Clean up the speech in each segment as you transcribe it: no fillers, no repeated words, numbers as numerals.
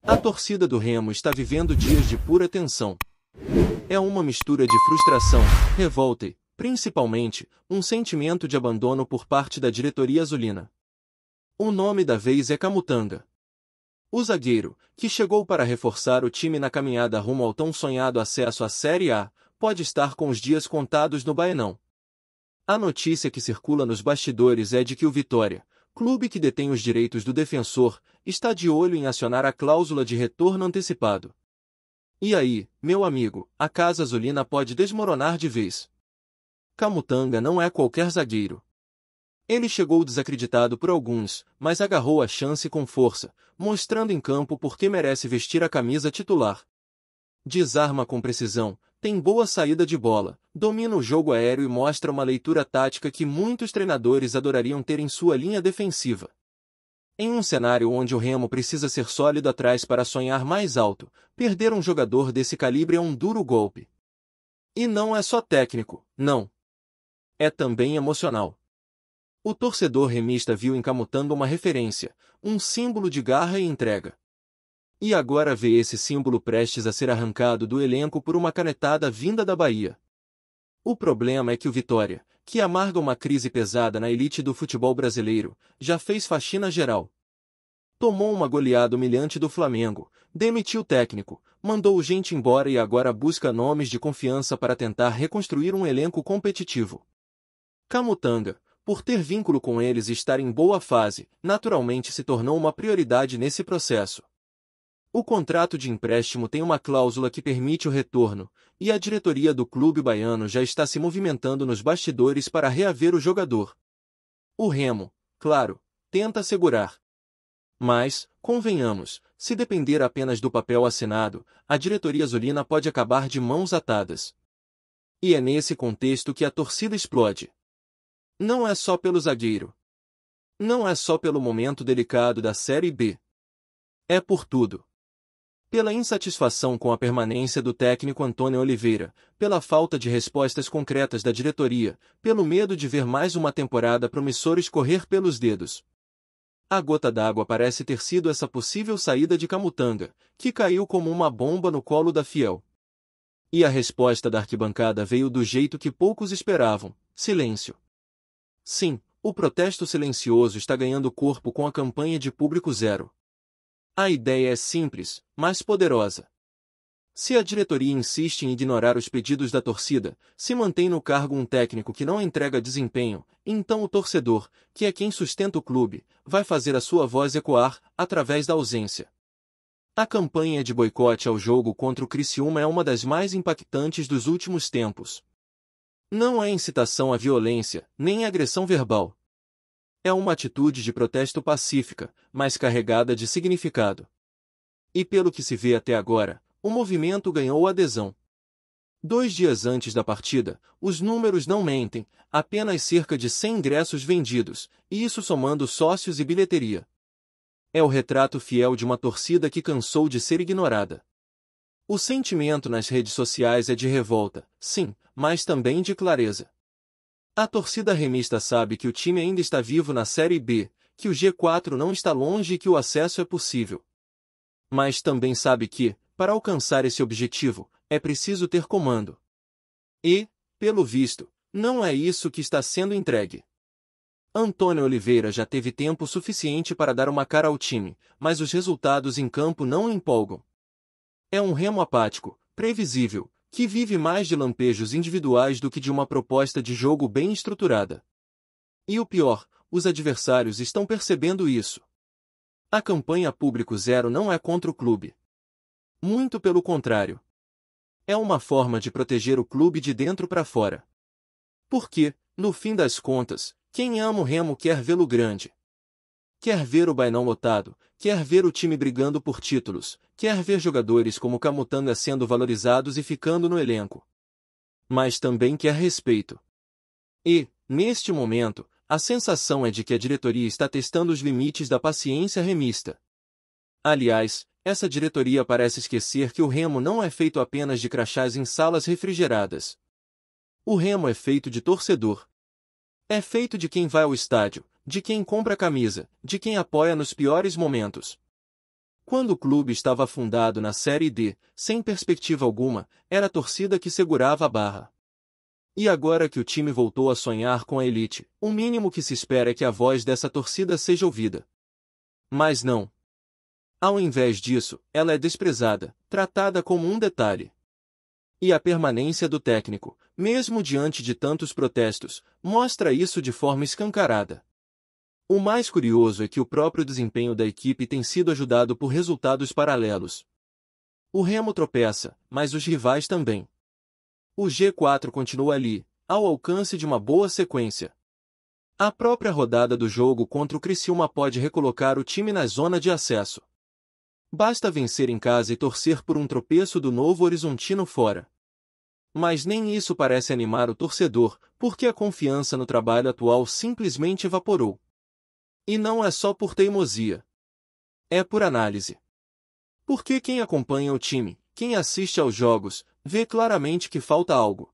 A torcida do Remo está vivendo dias de pura tensão. É uma mistura de frustração, revolta e, principalmente, um sentimento de abandono por parte da diretoria azulina. O nome da vez é Camutanga. O zagueiro, que chegou para reforçar o time na caminhada rumo ao tão sonhado acesso à Série A, pode estar com os dias contados no Baenão. A notícia que circula nos bastidores é de que o Vitória, clube que detém os direitos do defensor, está de olho em acionar a cláusula de retorno antecipado. E aí, meu amigo, a casa azulina pode desmoronar de vez. Camutanga não é qualquer zagueiro. Ele chegou desacreditado por alguns, mas agarrou a chance com força, mostrando em campo por que merece vestir a camisa titular. Desarma com precisão, tem boa saída de bola, domina o jogo aéreo e mostra uma leitura tática que muitos treinadores adorariam ter em sua linha defensiva. Em um cenário onde o Remo precisa ser sólido atrás para sonhar mais alto, perder um jogador desse calibre é um duro golpe. E não é só técnico, não. É também emocional. O torcedor remista viu em Camutanga uma referência, um símbolo de garra e entrega. E agora vê esse símbolo prestes a ser arrancado do elenco por uma canetada vinda da Bahia. O problema é que o Vitória, que amarga uma crise pesada na elite do futebol brasileiro, já fez faxina geral. Tomou uma goleada humilhante do Flamengo, demitiu o técnico, mandou gente embora e agora busca nomes de confiança para tentar reconstruir um elenco competitivo. Camutanga, por ter vínculo com eles e estar em boa fase, naturalmente se tornou uma prioridade nesse processo. O contrato de empréstimo tem uma cláusula que permite o retorno, e a diretoria do clube baiano já está se movimentando nos bastidores para reaver o jogador. O Remo, claro, tenta segurar. Mas, convenhamos, se depender apenas do papel assinado, a diretoria azulina pode acabar de mãos atadas. E é nesse contexto que a torcida explode. Não é só pelo zagueiro. Não é só pelo momento delicado da Série B. É por tudo. Pela insatisfação com a permanência do técnico Antônio Oliveira, pela falta de respostas concretas da diretoria, pelo medo de ver mais uma temporada promissora escorrer pelos dedos. A gota d'água parece ter sido essa possível saída de Camutanga, que caiu como uma bomba no colo da Fiel. E a resposta da arquibancada veio do jeito que poucos esperavam: silêncio. Sim, o protesto silencioso está ganhando corpo com a campanha de público zero. A ideia é simples, mas poderosa. Se a diretoria insiste em ignorar os pedidos da torcida, se mantém no cargo um técnico que não entrega desempenho, então o torcedor, que é quem sustenta o clube, vai fazer a sua voz ecoar, através da ausência. A campanha de boicote ao jogo contra o Criciúma é uma das mais impactantes dos últimos tempos. Não é incitação à violência, nem agressão verbal. É uma atitude de protesto pacífica, mas carregada de significado. E pelo que se vê até agora, o movimento ganhou adesão. 2 dias antes da partida, os números não mentem, apenas cerca de 100 ingressos vendidos, e isso somando sócios e bilheteria. É o retrato fiel de uma torcida que cansou de ser ignorada. O sentimento nas redes sociais é de revolta, sim, mas também de clareza. A torcida remista sabe que o time ainda está vivo na Série B, que o G4 não está longe e que o acesso é possível. Mas também sabe que, para alcançar esse objetivo, é preciso ter comando. E, pelo visto, não é isso que está sendo entregue. Antônio Oliveira já teve tempo suficiente para dar uma cara ao time, mas os resultados em campo não o empolgam. É um Remo apático, previsível, que vive mais de lampejos individuais do que de uma proposta de jogo bem estruturada. E o pior, os adversários estão percebendo isso. A campanha Público Zero não é contra o clube. Muito pelo contrário. É uma forma de proteger o clube de dentro para fora. Porque, no fim das contas, quem ama o Remo quer vê-lo grande. Quer ver o Baenão lotado, quer ver o time brigando por títulos, quer ver jogadores como Camutanga sendo valorizados e ficando no elenco. Mas também quer respeito. E, neste momento, a sensação é de que a diretoria está testando os limites da paciência remista. Aliás, essa diretoria parece esquecer que o Remo não é feito apenas de crachás em salas refrigeradas. O Remo é feito de torcedor. É feito de quem vai ao estádio, de quem compra a camisa, de quem apoia nos piores momentos. Quando o clube estava afundado na Série D, sem perspectiva alguma, era a torcida que segurava a barra. E agora que o time voltou a sonhar com a elite, o mínimo que se espera é que a voz dessa torcida seja ouvida. Mas não. Ao invés disso, ela é desprezada, tratada como um detalhe. E a permanência do técnico, mesmo diante de tantos protestos, mostra isso de forma escancarada. O mais curioso é que o próprio desempenho da equipe tem sido ajudado por resultados paralelos. O Remo tropeça, mas os rivais também. O G4 continua ali, ao alcance de uma boa sequência. A própria rodada do jogo contra o Criciúma pode recolocar o time na zona de acesso. Basta vencer em casa e torcer por um tropeço do Novo Horizontino fora. Mas nem isso parece animar o torcedor, porque a confiança no trabalho atual simplesmente evaporou. E não é só por teimosia. É por análise. Porque quem acompanha o time, quem assiste aos jogos, vê claramente que falta algo.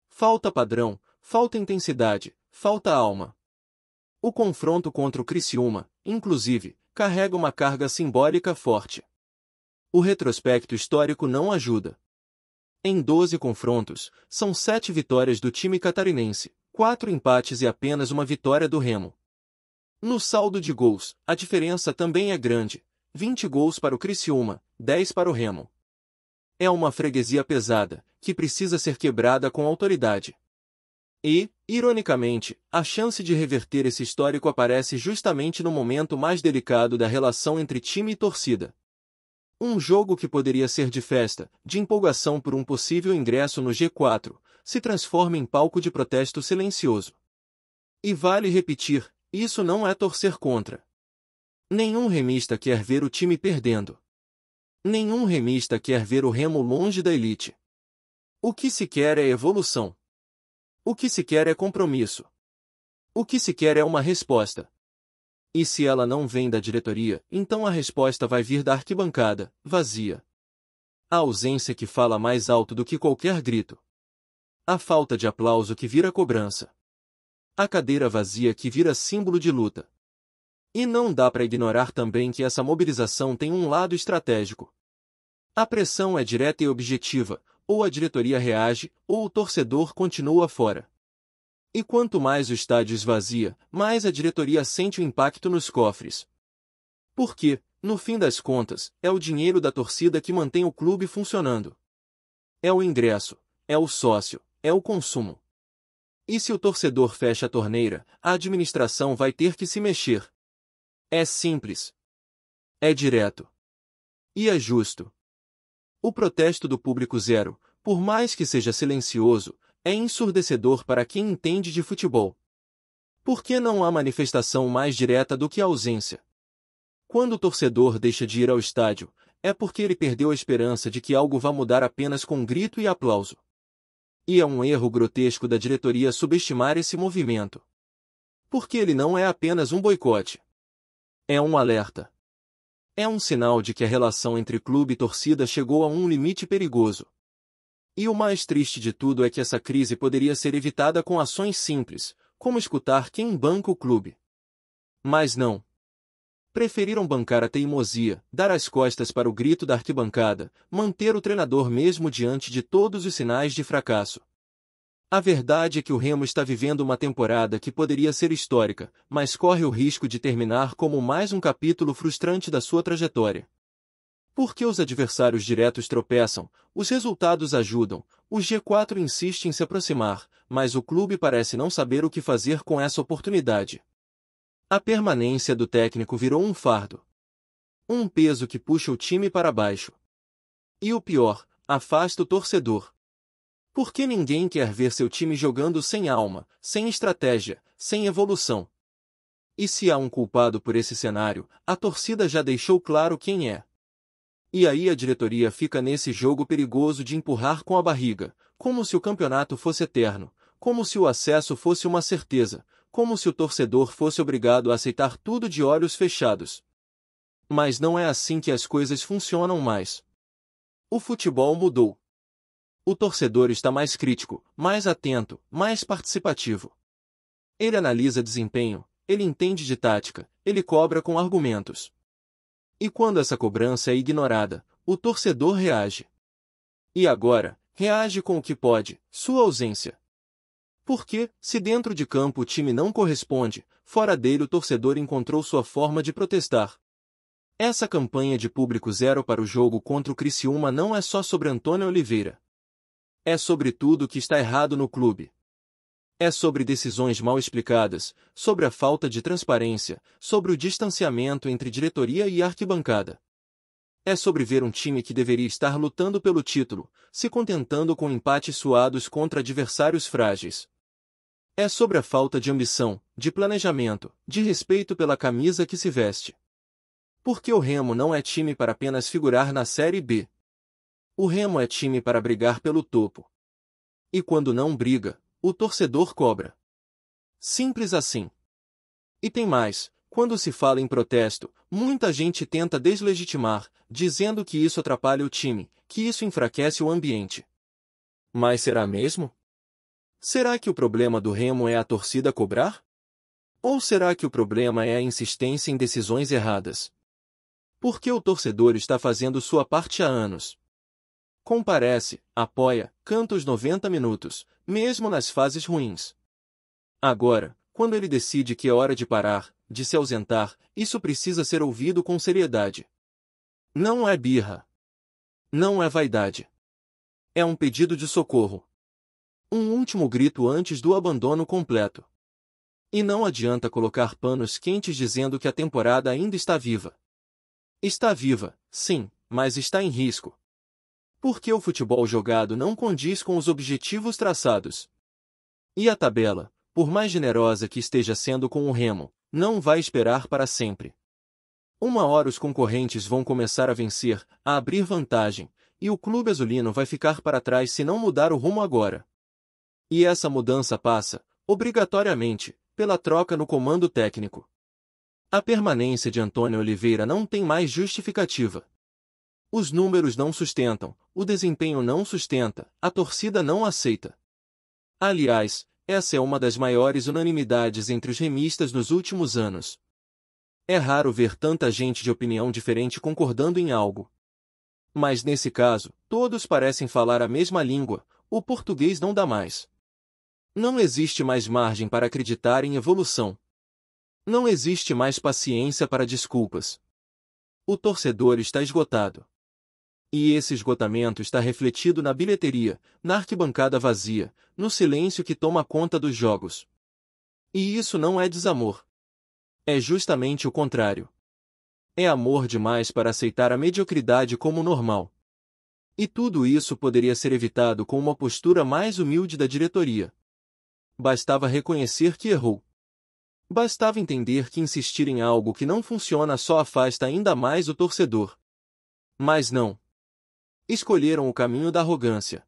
Falta padrão, falta intensidade, falta alma. O confronto contra o Criciúma, inclusive, carrega uma carga simbólica forte. O retrospecto histórico não ajuda. Em 12 confrontos, são 7 vitórias do time catarinense, 4 empates e apenas uma vitória do Remo. No saldo de gols, a diferença também é grande, 20 gols para o Criciúma, 10 para o Remo. É uma freguesia pesada, que precisa ser quebrada com autoridade. E, ironicamente, a chance de reverter esse histórico aparece justamente no momento mais delicado da relação entre time e torcida. Um jogo que poderia ser de festa, de empolgação por um possível ingresso no G4, se transforma em palco de protesto silencioso. E vale repetir, isso não é torcer contra. Nenhum remista quer ver o time perdendo. Nenhum remista quer ver o Remo longe da elite. O que se quer é evolução. O que se quer é compromisso. O que se quer é uma resposta. E se ela não vem da diretoria, então a resposta vai vir da arquibancada, vazia. A ausência que fala mais alto do que qualquer grito. A falta de aplauso que vira cobrança. A cadeira vazia que vira símbolo de luta. E não dá para ignorar também que essa mobilização tem um lado estratégico. A pressão é direta e objetiva, ou a diretoria reage, ou o torcedor continua fora. E quanto mais o estádio esvazia, mais a diretoria sente o impacto nos cofres. Porque, no fim das contas, é o dinheiro da torcida que mantém o clube funcionando. É o ingresso, é o sócio, é o consumo. E se o torcedor fecha a torneira, a administração vai ter que se mexer. É simples. É direto. E é justo. O protesto do público zero, por mais que seja silencioso, é ensurdecedor para quem entende de futebol. Porque não há manifestação mais direta do que a ausência. Quando o torcedor deixa de ir ao estádio, é porque ele perdeu a esperança de que algo vá mudar apenas com grito e aplauso. E é um erro grotesco da diretoria subestimar esse movimento. Porque ele não é apenas um boicote. É um alerta. É um sinal de que a relação entre clube e torcida chegou a um limite perigoso. E o mais triste de tudo é que essa crise poderia ser evitada com ações simples, como escutar quem banca o clube. Mas não. Preferiram bancar a teimosia, dar as costas para o grito da arquibancada, manter o treinador mesmo diante de todos os sinais de fracasso. A verdade é que o Remo está vivendo uma temporada que poderia ser histórica, mas corre o risco de terminar como mais um capítulo frustrante da sua trajetória. Porque os adversários diretos tropeçam, os resultados ajudam, o G4 insiste em se aproximar, mas o clube parece não saber o que fazer com essa oportunidade. A permanência do técnico virou um fardo. Um peso que puxa o time para baixo. E o pior, afasta o torcedor. Porque ninguém quer ver seu time jogando sem alma, sem estratégia, sem evolução. E se há um culpado por esse cenário, a torcida já deixou claro quem é. E aí a diretoria fica nesse jogo perigoso de empurrar com a barriga, como se o campeonato fosse eterno, como se o acesso fosse uma certeza, como se o torcedor fosse obrigado a aceitar tudo de olhos fechados. Mas não é assim que as coisas funcionam mais. O futebol mudou. O torcedor está mais crítico, mais atento, mais participativo. Ele analisa desempenho, ele entende de tática, ele cobra com argumentos. E quando essa cobrança é ignorada, o torcedor reage. E agora, reage com o que pode, sua ausência. Porque, se dentro de campo o time não corresponde, fora dele o torcedor encontrou sua forma de protestar. Essa campanha de público zero para o jogo contra o Criciúma não é só sobre Antônio Oliveira. É sobre tudo que está errado no clube. É sobre decisões mal explicadas, sobre a falta de transparência, sobre o distanciamento entre diretoria e arquibancada. É sobre ver um time que deveria estar lutando pelo título, se contentando com empates suados contra adversários frágeis. É sobre a falta de ambição, de planejamento, de respeito pela camisa que se veste. Porque o Remo não é time para apenas figurar na Série B. O Remo é time para brigar pelo topo. E quando não briga, o torcedor cobra. Simples assim. E tem mais, quando se fala em protesto, muita gente tenta deslegitimar, dizendo que isso atrapalha o time, que isso enfraquece o ambiente. Mas será mesmo? Será que o problema do Remo é a torcida cobrar? Ou será que o problema é a insistência em decisões erradas? Porque o torcedor está fazendo sua parte há anos. Comparece, apoia, canta os 90 minutos, mesmo nas fases ruins. Agora, quando ele decide que é hora de parar, de se ausentar, isso precisa ser ouvido com seriedade. Não é birra. Não é vaidade. É um pedido de socorro. Um último grito antes do abandono completo. E não adianta colocar panos quentes dizendo que a temporada ainda está viva. Está viva, sim, mas está em risco. Porque o futebol jogado não condiz com os objetivos traçados. E a tabela, por mais generosa que esteja sendo com o Remo, não vai esperar para sempre. Uma hora os concorrentes vão começar a vencer, a abrir vantagem, e o clube azulino vai ficar para trás se não mudar o rumo agora. E essa mudança passa, obrigatoriamente, pela troca no comando técnico. A permanência de Antônio Oliveira não tem mais justificativa. Os números não sustentam, o desempenho não sustenta, a torcida não aceita. Aliás, essa é uma das maiores unanimidades entre os remistas nos últimos anos. É raro ver tanta gente de opinião diferente concordando em algo. Mas nesse caso, todos parecem falar a mesma língua, o português não dá mais. Não existe mais margem para acreditar em evolução. Não existe mais paciência para desculpas. O torcedor está esgotado. E esse esgotamento está refletido na bilheteria, na arquibancada vazia, no silêncio que toma conta dos jogos. E isso não é desamor. É justamente o contrário. É amor demais para aceitar a mediocridade como normal. E tudo isso poderia ser evitado com uma postura mais humilde da diretoria. Bastava reconhecer que errou. Bastava entender que insistir em algo que não funciona só afasta ainda mais o torcedor. Mas não. Escolheram o caminho da arrogância.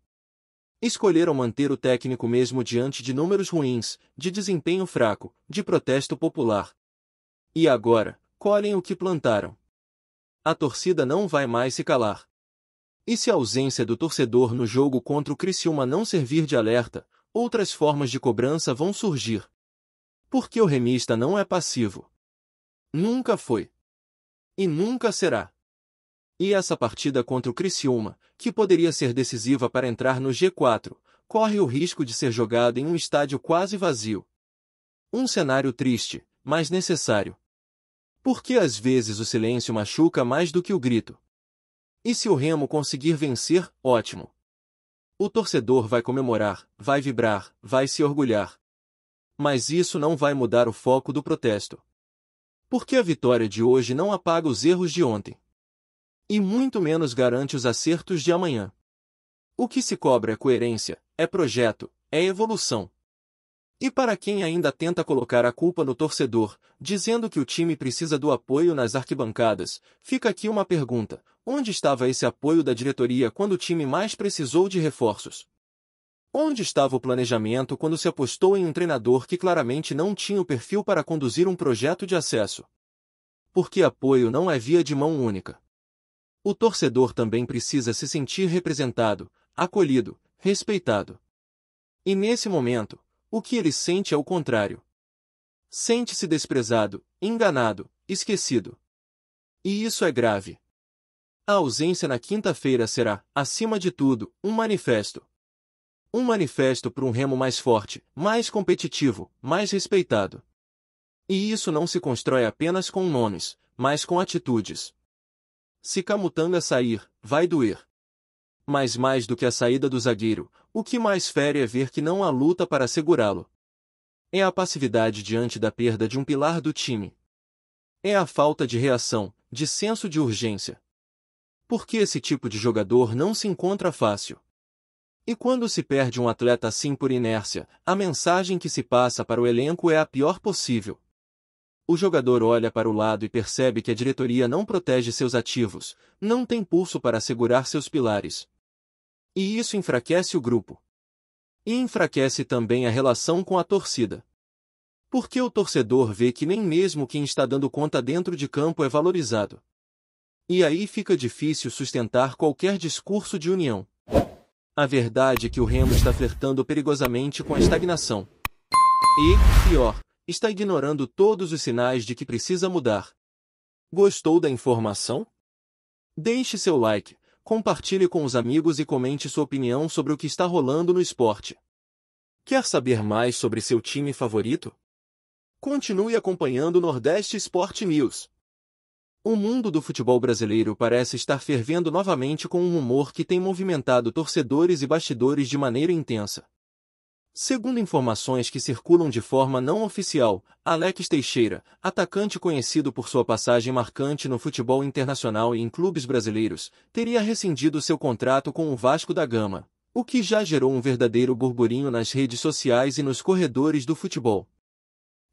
Escolheram manter o técnico mesmo diante de números ruins, de desempenho fraco, de protesto popular. E agora, colhem o que plantaram. A torcida não vai mais se calar. E se a ausência do torcedor no jogo contra o Criciúma não servir de alerta, outras formas de cobrança vão surgir. Porque o remista não é passivo. Nunca foi. E nunca será. E essa partida contra o Criciúma, que poderia ser decisiva para entrar no G4, corre o risco de ser jogada em um estádio quase vazio. Um cenário triste, mas necessário. Porque às vezes o silêncio machuca mais do que o grito. E se o Remo conseguir vencer, ótimo. O torcedor vai comemorar, vai vibrar, vai se orgulhar. Mas isso não vai mudar o foco do protesto. Porque a vitória de hoje não apaga os erros de ontem. E muito menos garante os acertos de amanhã. O que se cobra é coerência, é projeto, é evolução. E para quem ainda tenta colocar a culpa no torcedor, dizendo que o time precisa do apoio nas arquibancadas, fica aqui uma pergunta: onde estava esse apoio da diretoria quando o time mais precisou de reforços? Onde estava o planejamento quando se apostou em um treinador que claramente não tinha o perfil para conduzir um projeto de acesso? Porque apoio não é via de mão única. O torcedor também precisa se sentir representado, acolhido, respeitado. E nesse momento, o que ele sente é o contrário. Sente-se desprezado, enganado, esquecido. E isso é grave. A ausência na quinta-feira será, acima de tudo, um manifesto. Um manifesto para um Remo mais forte, mais competitivo, mais respeitado. E isso não se constrói apenas com nomes, mas com atitudes. Se Camutanga sair, vai doer. Mas mais do que a saída do zagueiro, o que mais fere é ver que não há luta para segurá-lo. É a passividade diante da perda de um pilar do time. É a falta de reação, de senso de urgência. Porque esse tipo de jogador não se encontra fácil. E quando se perde um atleta assim por inércia, a mensagem que se passa para o elenco é a pior possível. O jogador olha para o lado e percebe que a diretoria não protege seus ativos, não tem pulso para segurar seus pilares. E isso enfraquece o grupo. E enfraquece também a relação com a torcida. Porque o torcedor vê que nem mesmo quem está dando conta dentro de campo é valorizado. E aí fica difícil sustentar qualquer discurso de união. A verdade é que o Remo está flertando perigosamente com a estagnação. E, pior, está ignorando todos os sinais de que precisa mudar. Gostou da informação? Deixe seu like, compartilhe com os amigos e comente sua opinião sobre o que está rolando no esporte. Quer saber mais sobre seu time favorito? Continue acompanhando o Nordeste Sport News. O mundo do futebol brasileiro parece estar fervendo novamente com um rumor que tem movimentado torcedores e bastidores de maneira intensa. Segundo informações que circulam de forma não oficial, Alex Teixeira, atacante conhecido por sua passagem marcante no futebol internacional e em clubes brasileiros, teria rescindido seu contrato com o Vasco da Gama, o que já gerou um verdadeiro burburinho nas redes sociais e nos corredores do futebol.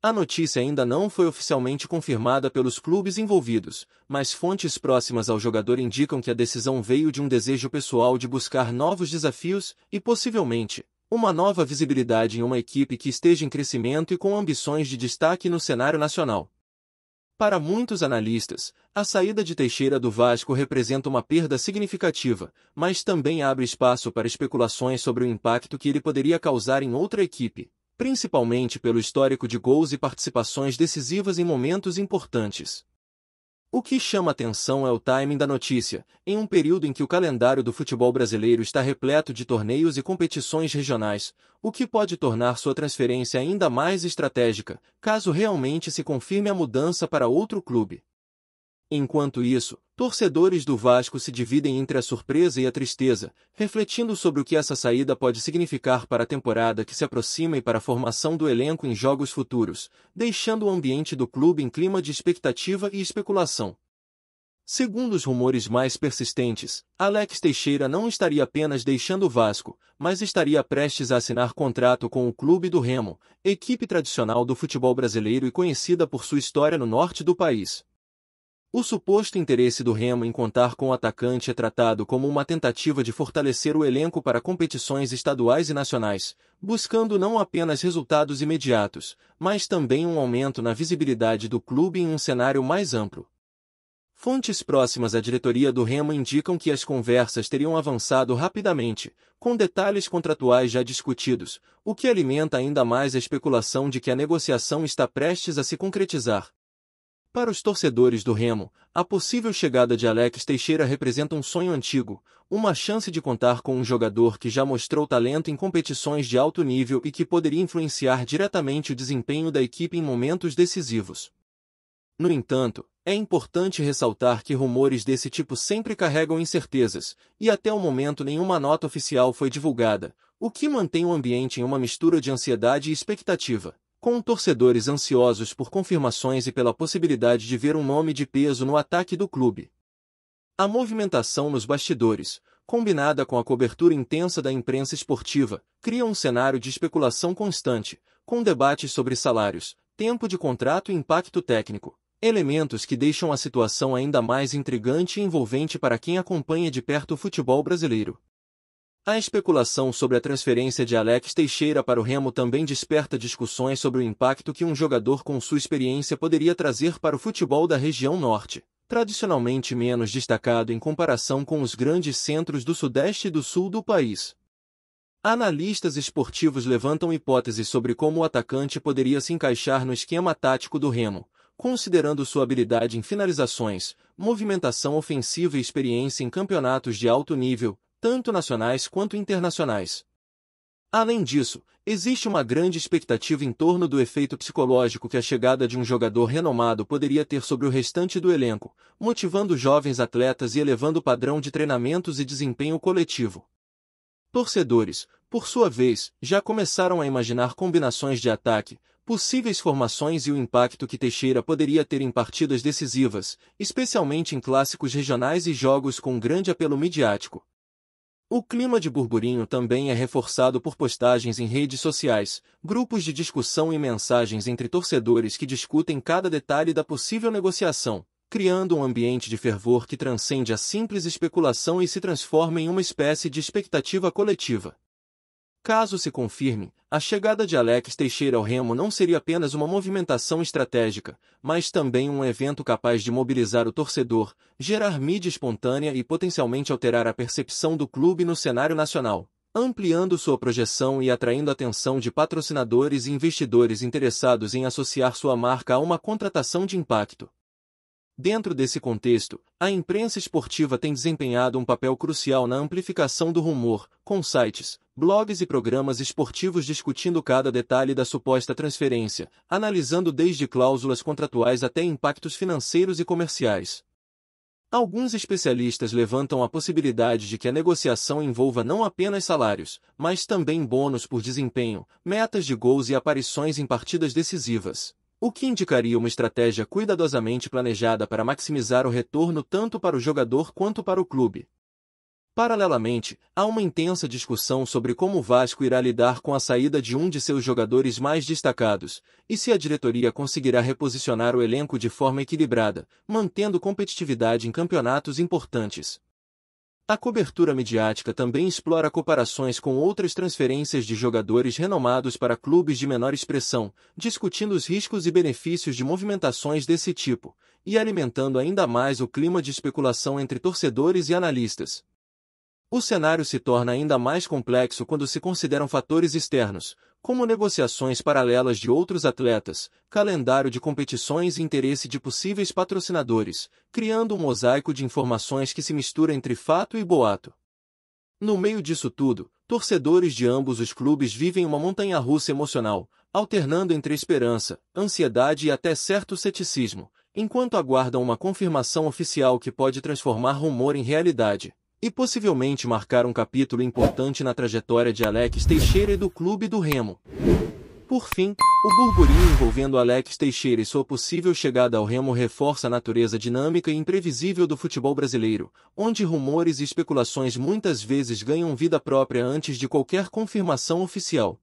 A notícia ainda não foi oficialmente confirmada pelos clubes envolvidos, mas fontes próximas ao jogador indicam que a decisão veio de um desejo pessoal de buscar novos desafios e, possivelmente, uma nova visibilidade em uma equipe que esteja em crescimento e com ambições de destaque no cenário nacional. Para muitos analistas, a saída de Teixeira do Vasco representa uma perda significativa, mas também abre espaço para especulações sobre o impacto que ele poderia causar em outra equipe, principalmente pelo histórico de gols e participações decisivas em momentos importantes. O que chama atenção é o timing da notícia, em um período em que o calendário do futebol brasileiro está repleto de torneios e competições regionais, o que pode tornar sua transferência ainda mais estratégica, caso realmente se confirme a mudança para outro clube. Enquanto isso, torcedores do Vasco se dividem entre a surpresa e a tristeza, refletindo sobre o que essa saída pode significar para a temporada que se aproxima e para a formação do elenco em jogos futuros, deixando o ambiente do clube em clima de expectativa e especulação. Segundo os rumores mais persistentes, Alex Teixeira não estaria apenas deixando o Vasco, mas estaria prestes a assinar contrato com o Clube do Remo, equipe tradicional do futebol brasileiro e conhecida por sua história no norte do país. O suposto interesse do Remo em contar com o atacante é tratado como uma tentativa de fortalecer o elenco para competições estaduais e nacionais, buscando não apenas resultados imediatos, mas também um aumento na visibilidade do clube em um cenário mais amplo. Fontes próximas à diretoria do Remo indicam que as conversas teriam avançado rapidamente, com detalhes contratuais já discutidos, o que alimenta ainda mais a especulação de que a negociação está prestes a se concretizar. Para os torcedores do Remo, a possível chegada de Alex Teixeira representa um sonho antigo, uma chance de contar com um jogador que já mostrou talento em competições de alto nível e que poderia influenciar diretamente o desempenho da equipe em momentos decisivos. No entanto, é importante ressaltar que rumores desse tipo sempre carregam incertezas, e até o momento nenhuma nota oficial foi divulgada, o que mantém o ambiente em uma mistura de ansiedade e expectativa, com torcedores ansiosos por confirmações e pela possibilidade de ver um nome de peso no ataque do clube. A movimentação nos bastidores, combinada com a cobertura intensa da imprensa esportiva, cria um cenário de especulação constante, com debates sobre salários, tempo de contrato e impacto técnico, elementos que deixam a situação ainda mais intrigante e envolvente para quem acompanha de perto o futebol brasileiro. A especulação sobre a transferência de Alex Teixeira para o Remo também desperta discussões sobre o impacto que um jogador com sua experiência poderia trazer para o futebol da região norte, tradicionalmente menos destacado em comparação com os grandes centros do sudeste e do sul do país. Analistas esportivos levantam hipóteses sobre como o atacante poderia se encaixar no esquema tático do Remo, considerando sua habilidade em finalizações, movimentação ofensiva e experiência em campeonatos de alto nível, tanto nacionais quanto internacionais. Além disso, existe uma grande expectativa em torno do efeito psicológico que a chegada de um jogador renomado poderia ter sobre o restante do elenco, motivando jovens atletas e elevando o padrão de treinamentos e desempenho coletivo. Torcedores, por sua vez, já começaram a imaginar combinações de ataque, possíveis formações e o impacto que Teixeira poderia ter em partidas decisivas, especialmente em clássicos regionais e jogos com grande apelo midiático. O clima de burburinho também é reforçado por postagens em redes sociais, grupos de discussão e mensagens entre torcedores que discutem cada detalhe da possível negociação, criando um ambiente de fervor que transcende a simples especulação e se transforma em uma espécie de expectativa coletiva. Caso se confirme, a chegada de Alex Teixeira ao Remo não seria apenas uma movimentação estratégica, mas também um evento capaz de mobilizar o torcedor, gerar mídia espontânea e potencialmente alterar a percepção do clube no cenário nacional, ampliando sua projeção e atraindo a atenção de patrocinadores e investidores interessados em associar sua marca a uma contratação de impacto. Dentro desse contexto, a imprensa esportiva tem desempenhado um papel crucial na amplificação do rumor, com sites, blogs e programas esportivos discutindo cada detalhe da suposta transferência, analisando desde cláusulas contratuais até impactos financeiros e comerciais. Alguns especialistas levantam a possibilidade de que a negociação envolva não apenas salários, mas também bônus por desempenho, metas de gols e aparições em partidas decisivas, o que indicaria uma estratégia cuidadosamente planejada para maximizar o retorno tanto para o jogador quanto para o clube. Paralelamente, há uma intensa discussão sobre como o Vasco irá lidar com a saída de um de seus jogadores mais destacados, e se a diretoria conseguirá reposicionar o elenco de forma equilibrada, mantendo competitividade em campeonatos importantes. A cobertura midiática também explora comparações com outras transferências de jogadores renomados para clubes de menor expressão, discutindo os riscos e benefícios de movimentações desse tipo, e alimentando ainda mais o clima de especulação entre torcedores e analistas. O cenário se torna ainda mais complexo quando se consideram fatores externos, como negociações paralelas de outros atletas, calendário de competições e interesse de possíveis patrocinadores, criando um mosaico de informações que se mistura entre fato e boato. No meio disso tudo, torcedores de ambos os clubes vivem uma montanha-russa emocional, alternando entre esperança, ansiedade e até certo ceticismo, enquanto aguardam uma confirmação oficial que pode transformar rumor em realidade e possivelmente marcar um capítulo importante na trajetória de Alex Teixeira e do clube do Remo. Por fim, o burburinho envolvendo Alex Teixeira e sua possível chegada ao Remo reforça a natureza dinâmica e imprevisível do futebol brasileiro, onde rumores e especulações muitas vezes ganham vida própria antes de qualquer confirmação oficial.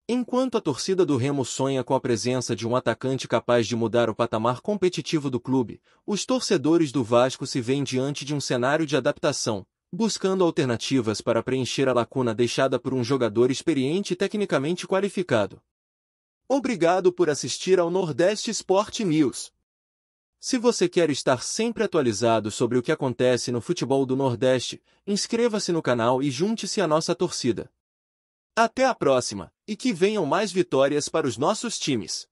Enquanto a torcida do Remo sonha com a presença de um atacante capaz de mudar o patamar competitivo do clube, os torcedores do Vasco se veem diante de um cenário de adaptação, buscando alternativas para preencher a lacuna deixada por um jogador experiente e tecnicamente qualificado. Obrigado por assistir ao Nordeste Sport News. Se você quer estar sempre atualizado sobre o que acontece no futebol do Nordeste, inscreva-se no canal e junte-se à nossa torcida. Até a próxima, e que venham mais vitórias para os nossos times!